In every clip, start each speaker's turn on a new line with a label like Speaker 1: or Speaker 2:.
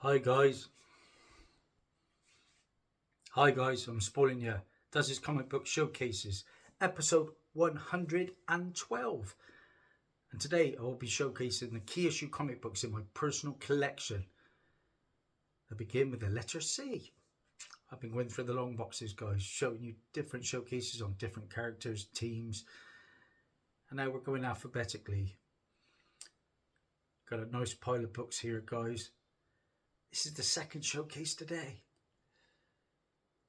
Speaker 1: Hi guys. Hi guys, I'm spoiling you. Dazzie's Comic Book Showcases, episode 112. And today I will be showcasing the key issue comic books in my personal collection. I begin with the letter C. I've been going through the long boxes, guys, showing you different showcases on different characters, teams. And now we're going alphabetically. Got a nice pile of books here, guys. This is the second showcase today.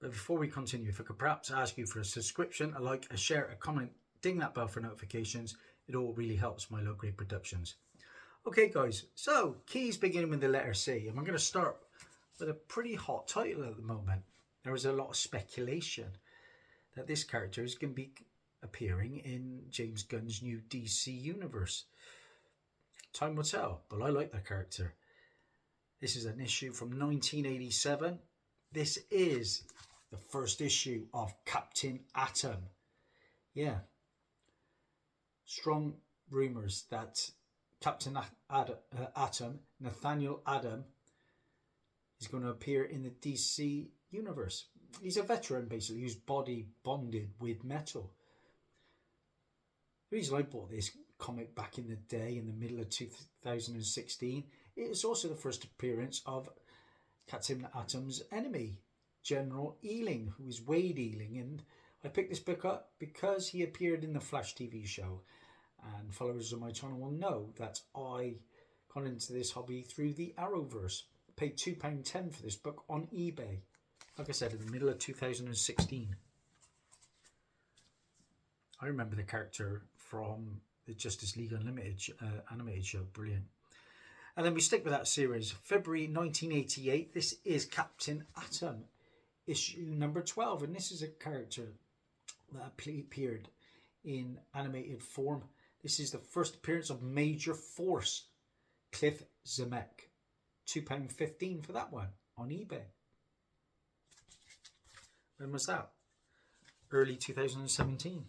Speaker 1: But before we continue, if I could perhaps ask you for a subscription, a like, a share, a comment, ding that bell for notifications. It all really helps my low grade productions. Okay guys, so keys beginning with the letter C, and we're going to start with a pretty hot title at the moment. There is a lot of speculation that this character is going to be appearing in James Gunn's new DC universe. Time will tell, but I like that character. This is an issue from 1987. This is the first issue of Captain Atom. Yeah. Strong rumours that Captain Atom, Nathaniel Adam, is going to appear in the DC universe. He's a veteran, basically, who's body bonded with metal. The reason I bought this comic back in the day, in the middle of 2016, it is also the first appearance of Captain Atom's enemy, General Ealing, who is Wade Ealing, and I picked this book up because he appeared in the Flash TV show, and followers of my channel will know that I got into this hobby through the Arrowverse. Paid £2.10 for this book on eBay, like I said, in the middle of 2016. I remember the character from the Justice League Unlimited animated show, brilliant. And then we stick with that series. February 1988, this is Captain Atom, issue number 12. And this is a character that appeared in animated form. This is the first appearance of Major Force, Cliff Zemeck. £2.15 for that one on eBay. When was that? Early 2017.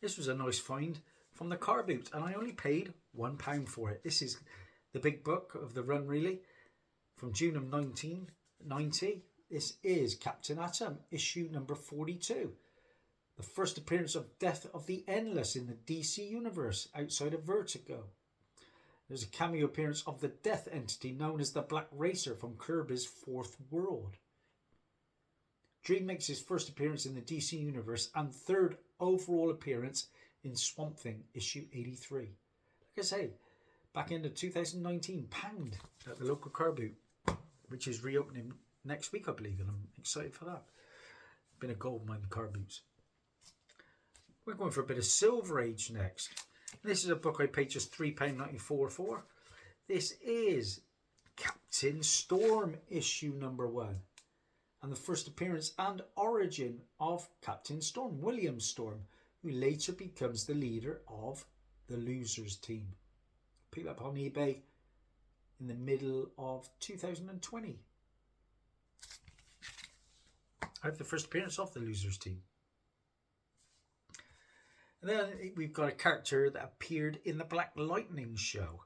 Speaker 1: This was a nice find from the car boot, and I only paid £1 for it. This is the big book of the run, really, from June of 1990. This is Captain Atom, issue number 42. The first appearance of Death of the Endless in the DC universe outside of Vertigo. There's a cameo appearance of the Death entity known as the Black Racer from Kirby's Fourth World. Dream makes his first appearance in the DC universe and third overall appearance in Swamp Thing issue 83. Like I say, back end of 2019, pound at the local car boot, which is reopening next week, I believe, and I'm excited for that. Been a gold mine car boots. We're going for a bit of Silver Age next. This is a book I paid just £3.94 for. This is Captain Storm issue number 1. And the first appearance and origin of Captain Storm, William Storm, who later becomes the leader of the Losers team. Picked up on eBay in the middle of 2020. I have the first appearance of the Losers team. And then we've got a character that appeared in the Black Lightning show.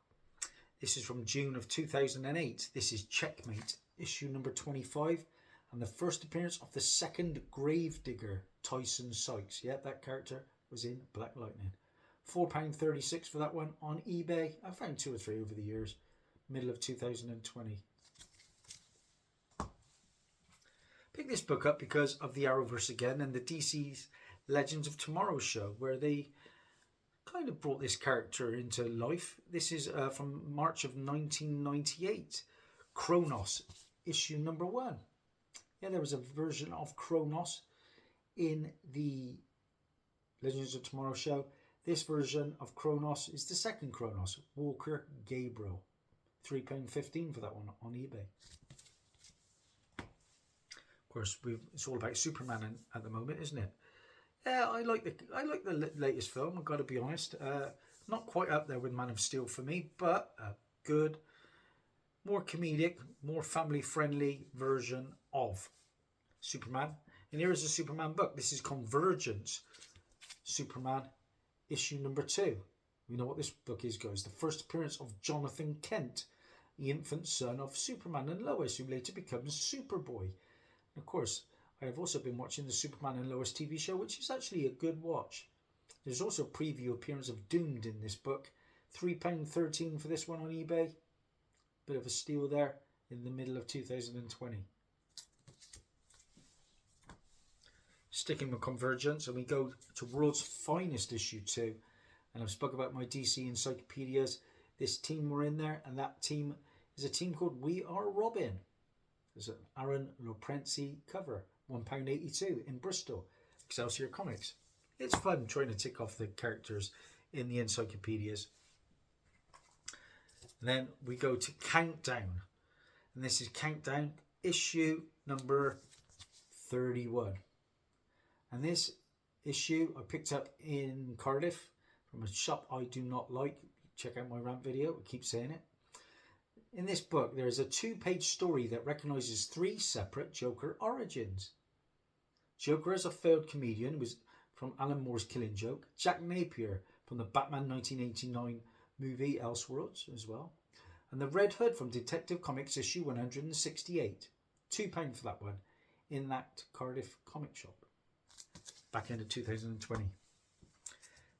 Speaker 1: This is from June of 2008. This is Checkmate, issue number 25. And the first appearance of the second Gravedigger, Tyson Sykes. Yep, that character was in Black Lightning. £4.36 for that one on eBay. I found 2 or 3 over the years. Middle of 2020. Picked this book up because of the Arrowverse again and the DC's Legends of Tomorrow show, where they kind of brought this character into life. This is from March of 1998. Kronos, issue number 1. Yeah, there was a version of Kronos in the Legends of Tomorrow show. This version of Kronos is the second Kronos, Walker Gabriel. £3.15 for that one on eBay. Of course, it's all about Superman at the moment, isn't it? Yeah, I like the latest film, I've got to be honest. Not quite up there with Man of Steel for me, but a good, more comedic, more family-friendly version of Superman. And here is a Superman book. This is Convergence, Superman, issue number 2. We know what this book is, guys. The first appearance of Jonathan Kent, the infant son of Superman and Lois, who later becomes Superboy. And of course, I have also been watching the Superman and Lois TV show, which is actually a good watch. There's also a preview appearance of Doomed in this book. £3.13 for this one on eBay. Bit of a steal there in the middle of 2020. Sticking with Convergence, and we go to World's Finest issue 2. And I've spoken about my DC encyclopedias. This team were in there, and that team is a team called We Are Robin. There's an Aaron Lopresti cover, £1.82 in Bristol, Excelsior Comics. It's fun trying to tick off the characters in the encyclopedias. And then we go to Countdown. And this is Countdown issue number 31. And this issue I picked up in Cardiff from a shop I do not like. Check out my rant video, I keep saying it. In this book, there is a 2-page story that recognises 3 separate Joker origins. Joker as a failed comedian was from Alan Moore's Killing Joke. Jack Napier from the Batman 1989 movie Elseworlds as well. And the Red Hood from Detective Comics issue 168. £2 for that one in that Cardiff comic shop. Back into 2020.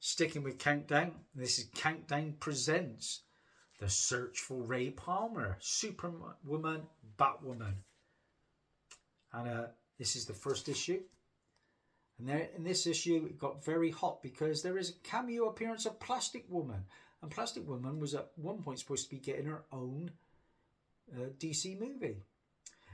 Speaker 1: Sticking with Countdown, this is Countdown Presents The Search for Ray Palmer, Superwoman, Batwoman. And this is the first issue. And there, in this issue, it got very hot because there is a cameo appearance of Plastic Woman. And Plastic Woman was at one point supposed to be getting her own DC movie.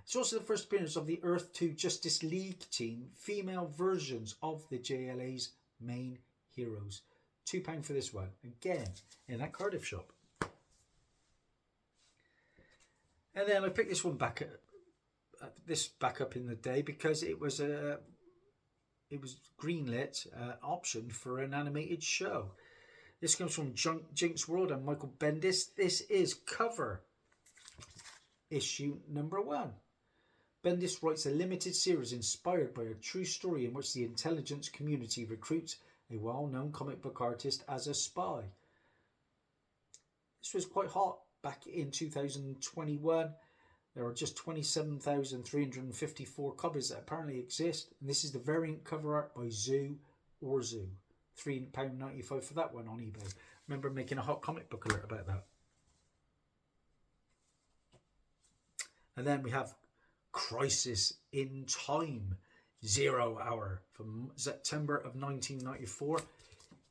Speaker 1: It's also the first appearance of the Earth 2 Justice League team, female versions of the JLA's main heroes. £2 for this one, again, in that Cardiff shop. And then I picked this one back up in the day because it was greenlit option for an animated show. This comes from Jinx World and Michael Bendis. This is Cover, issue number 1. Bendis writes a limited series inspired by a true story in which the intelligence community recruits a well-known comic book artist as a spy. This was quite hot back in 2021. There are just 27,354 copies that apparently exist. And this is the variant cover art by Zoo or Zoo. £3.95 for that one on eBay. I remember making a hot comic book alert about that. And then we have Crisis in Time, 0 Hour from September of 1994,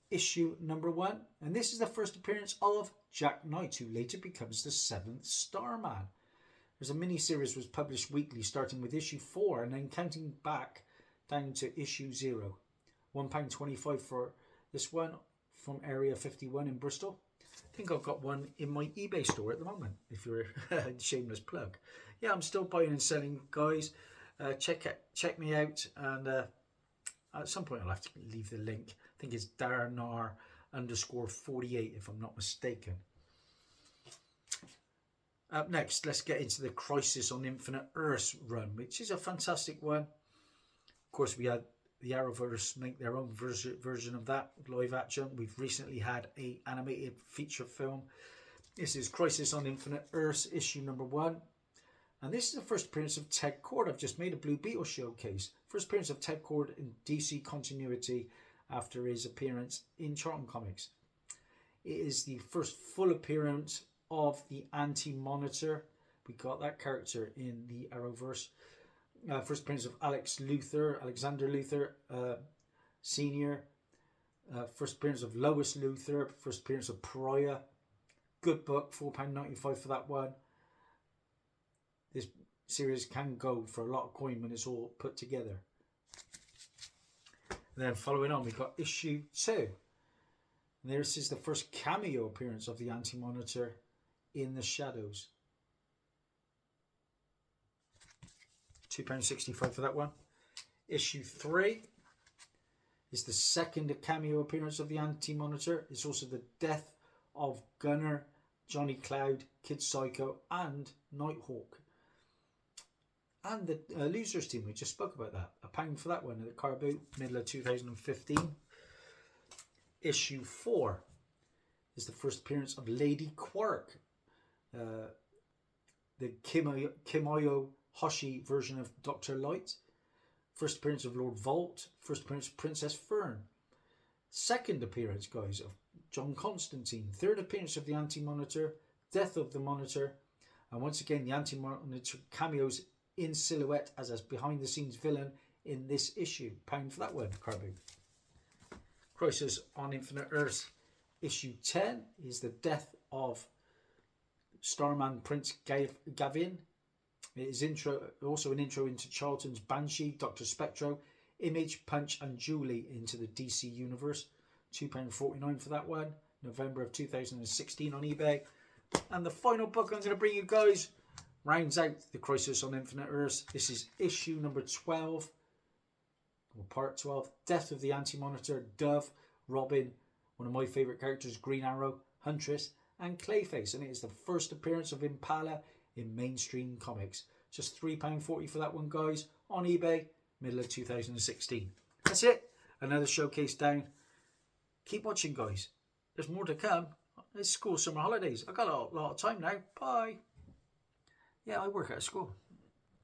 Speaker 1: issue number 1. And this is the first appearance of Jack Knight, who later becomes the 7th Starman. There's a mini-series was published weekly starting with issue 4 and then counting back down to issue 0. £1.25 for this one from Area 51 in Bristol. I think I've got one in my eBay store at the moment, if you're a shameless plug. Yeah, I'm still buying and selling, guys. Check me out, and at some point I'll have to leave the link. I think it's Darnar_48 if I'm not mistaken. Up next, let's get into the Crisis on Infinite Earths run, which is a fantastic one. Of course, we had the Arrowverse make their own version of that, live action. We've recently had an animated feature film. This is Crisis on Infinite Earths, issue number 1. And this is the first appearance of Ted Kord. I've just made a Blue Beetle showcase. First appearance of Ted Kord in DC continuity after his appearance in Charlton Comics. It is the first full appearance of the Anti-Monitor. We got that character in the Arrowverse. First appearance of Alexander Luthor Sr. First appearance of Lois Luthor. First appearance of Pariah. Good book, £4.95 for that one. This series can go for a lot of coin when it's all put together. And then following on, we've got issue 2. And this is the first cameo appearance of the Anti-Monitor in the Shadows. £2.65 for that one. Issue 3 is the second cameo appearance of the Anti-Monitor. It's also the death of Gunner, Johnny Cloud, Kid Psycho, and Nighthawk. And the Losers team, we just spoke about that. £1 for that one at the car boot, middle of 2015. Issue 4 is the first appearance of Lady Quark. the Kimoyo Hoshi version of Dr. Light. First appearance of Lord Vault. First appearance of Princess Fern. Second appearance, guys, of John Constantine. Third appearance of the Anti-Monitor. Death of the Monitor. And once again, the Anti-Monitor cameos in silhouette as a behind-the-scenes villain in this issue. £1 for that one, Carbu. Crisis on Infinite Earths. Issue 10 is the death of Starman Prince Gavin. It is also an intro into Charlton's Banshee, Dr. Spectro, Image, Punch and Julie into the DC universe. £2.49 for that one. November of 2016 on eBay. And the final book I'm going to bring you guys rounds out the Crisis on Infinite Earths. This is issue number 12, or part 12. Death of the Anti-Monitor, Dove, Robin, one of my favourite characters, Green Arrow, Huntress, and Clayface. And it is the first appearance of Impala in mainstream comics. Just £3.40 for that one, guys, on eBay, middle of 2016. That's it. Another showcase down. Keep watching, guys. There's more to come. It's school summer holidays. I've got a lot of time now. Bye. Yeah, I work at a school.